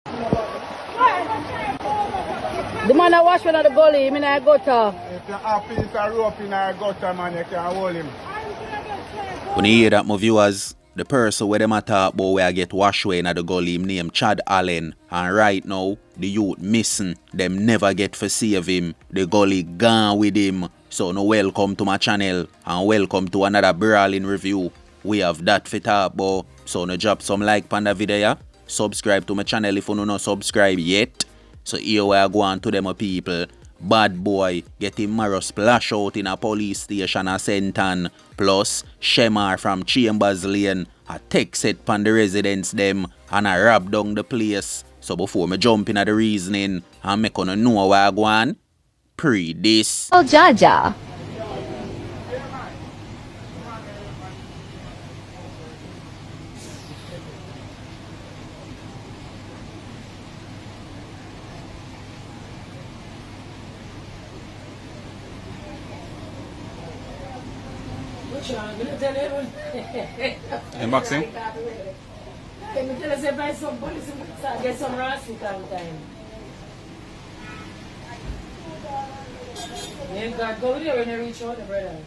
The man that wash one of the gully, him in a gutter. If you have piece of rope in a gutter, man, you can hold him. When you hear that, my viewers, the person where them a talk about where I get washed away in the gully, him named Chad Allen. And right now, the youth missing. Them never get for save him. The gully gone with him. So no welcome to my channel and welcome to another brawling review. We have that for talk about. So no drop some like on the video. Subscribe to my channel if you no subscribe yet. So here we are going to them people. Bad boy getting marrow splash out in a police station a Senton. Plus Shamar from Chambers Lane a text set pan the residents them and a rob down the place. So before me jump in at the reasoning and make on know where I go on, pre this. Oh, Jaja. Unboxing? Can you tell us about some police and get some rats in time? Yeah, God, go there when you reach out, brother.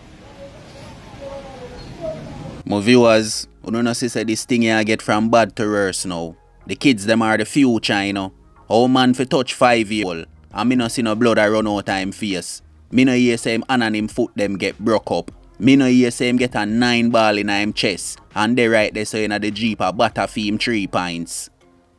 My viewers, you know see say this thing here get from bad to worse now. The kids them are the future, you know. How man for touch 5-year-old and me no see no blood a run out of him face. Me no hear say him hand and him foot them get broke up. Me no hear say him get a 9 ball in him chest and they right there so in the Jeep a butter for him 3 pints.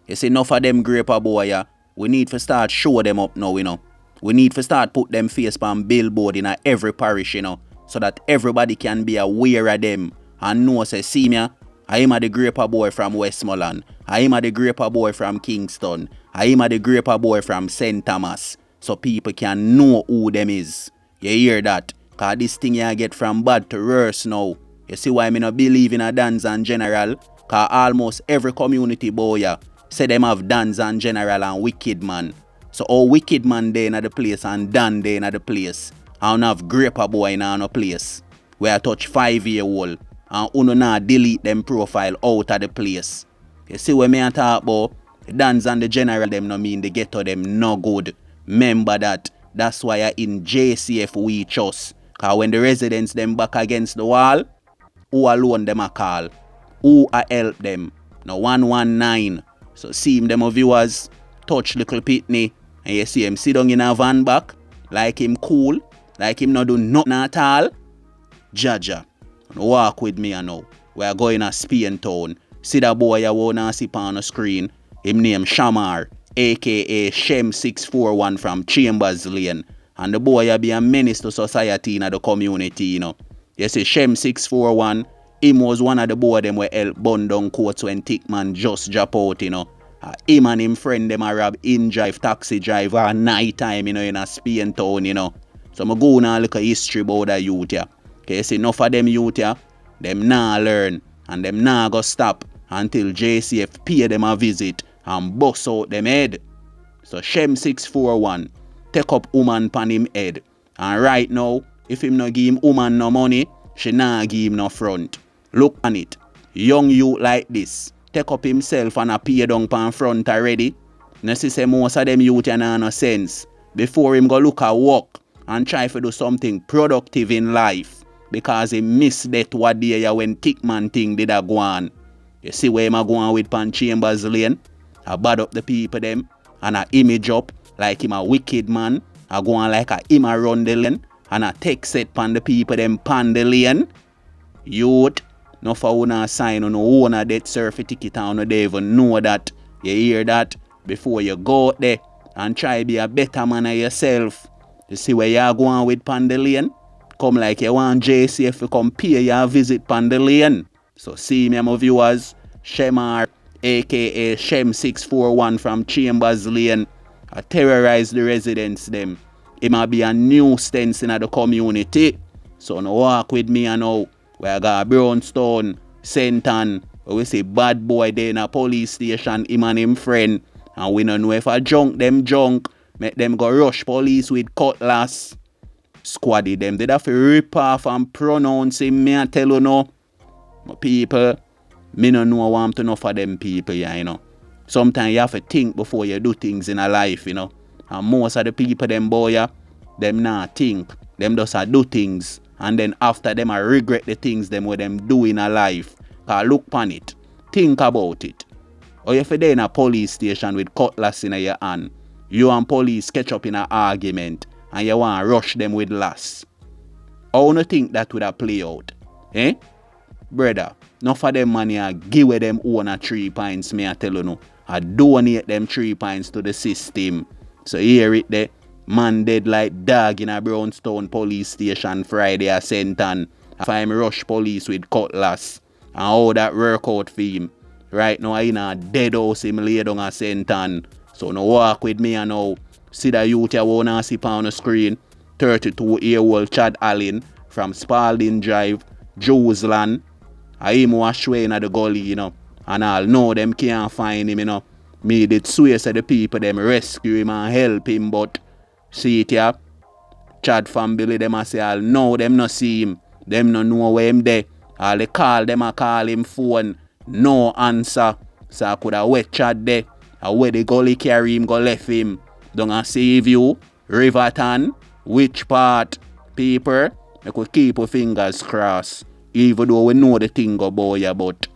You see enough of them graper boy ya, we need to start show them up now, you know. We need to start put them face on billboard in every parish, you know, so that everybody can be aware of them and know say see me, I am a the graper boy from Westmoreland, I am a the graper boy from Kingston, I am a the graper boy from St. Thomas, so people can know who them is. You hear that? Cause this thing you get from bad to worse now. You see why me not believe in a dance and general? Cause almost every community boy say them have dance and general and wicked man. So all wicked man there in the place and Dan there in the place. And have graper boy in no place. Where I touch 5-year-old and uno now delete them profile out of the place. You see what me I talk about? The dance and the general them no mean the ghetto them no good. Remember that. That's why I in JCF we trust. Cause when the residents them back against the wall, who alone them a call? Who a help them? No 119. So see him them viewers touch little Pitney and you see him sit down in a van back like him cool, like him not do nothing at all. Jaja, walk with me now. We are going to Spain town. See that boy I wanna see on the screen. Him name Shamar, aka Shem 641 from Chambers Lane. And the boy a be a menace to society in the community, you know. You see Shem 641, him was one of the boy them where help bun down coats when Tickman just drop out, you know. Him and him friend them a rob in drive taxi driver at night time, you know, in a Spain town, you know. So I'm go now look at history about the youth here. Okay, you see enough of them youth here, them nah learn and them nah go stop until JCF pay them a visit and bust out them head. So Shem 641 take up woman pan him head. And right now, if him no give him woman no money, she nah give him no front. Look on it. Young youth like this, take up himself and a pay down pan front already. You see say most of them youth you nah no sense. Before him go look at work and try to do something productive in life. Because he missed that what day when Tickman thing did a go on. You see where him a go on with pan Chambers Lane? I bad up the people them and a image up like him a wicked man. I go on like a him a run the lane and a take set pan the people them pan the lane. Youth, no for una sign on no owner that surf ticket and no they even know that. You hear that? Before you go out there and try be a better man of yourself. You see where you are going with pan the lane? Come like you want JCF to come pay your visit pan the lane. So see me my viewers, Shamar, aka Shem 641 from Chambers Lane, I terrorize the residents them. It might be a nuisance in the community. So no walk with me and now. We got Brownstone, Senton, where we see bad boy there in a police station, him and him friend. And we don't know if I junk them junk, make them go rush police with cutlass. Squaddy them, they have to rip off and pronounce him, me I tell you no. My people, me no know want to know for them people, yeah, you know. Sometimes you have to think before you do things in a life, you know. And most of the people, them boy, yeah, them not think. Them just do things. And then after them, I regret the things them what them do in a life. Cause look upon it. Think about it. Or if you're in a police station with cutlass in your hand, you and police catch up in an argument and you want to rush them with lass. How do you think that would have play out? Eh? Brother, enough of them money I give them own 3 pints, me I tell you no. I donate them 3 pints to the system. So hear it there. Man dead like dog in a Brownstown police station Friday a Senton. If I'm rush police with cutlass. And how that work out for him. Right now I in a dead house him lay down a Senton. So no walk with me and now. See the youth you wanna see on the screen. 32-year-old Chad Allen from Spalding Drive, Jewsland. I him wash away in the gully, you know. And I'll know them can't find him, you know. Me did swear to the people them rescue him and help him, but see it here. Chad family them a say I'll know them no see him. Them no know where him there. All they call them a call him phone. No answer. So I could have wet Chad there. And where the gully carry him go left him. Don't I save you? Riverton. Which part? People. I could keep your fingers crossed. Even though we know the thing go boy, but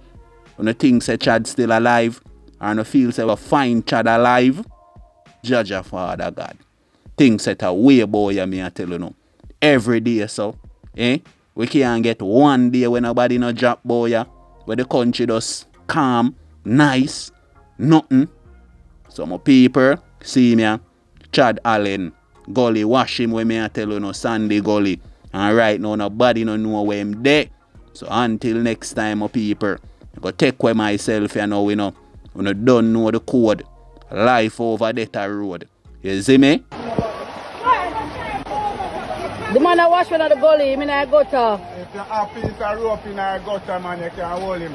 when the thing say Chad still alive, and the feel say we find Chad alive, judge your Father God. Things set away boy, me I tell you no. Every day so, we can't get one day when nobody no drop boy, where the country just calm, nice, nothing. Some people see me, Chad Allen, Gully, wash him when me I tell you no, Sandy Gully. And right now nobody no know where him there. So until next time, people, I go take away myself, you know, when I don't know the code. Life over death road. You see me? The man I wash when the gully, I mean I go to. If you have piece of rope in a gutter, man, you can hold him.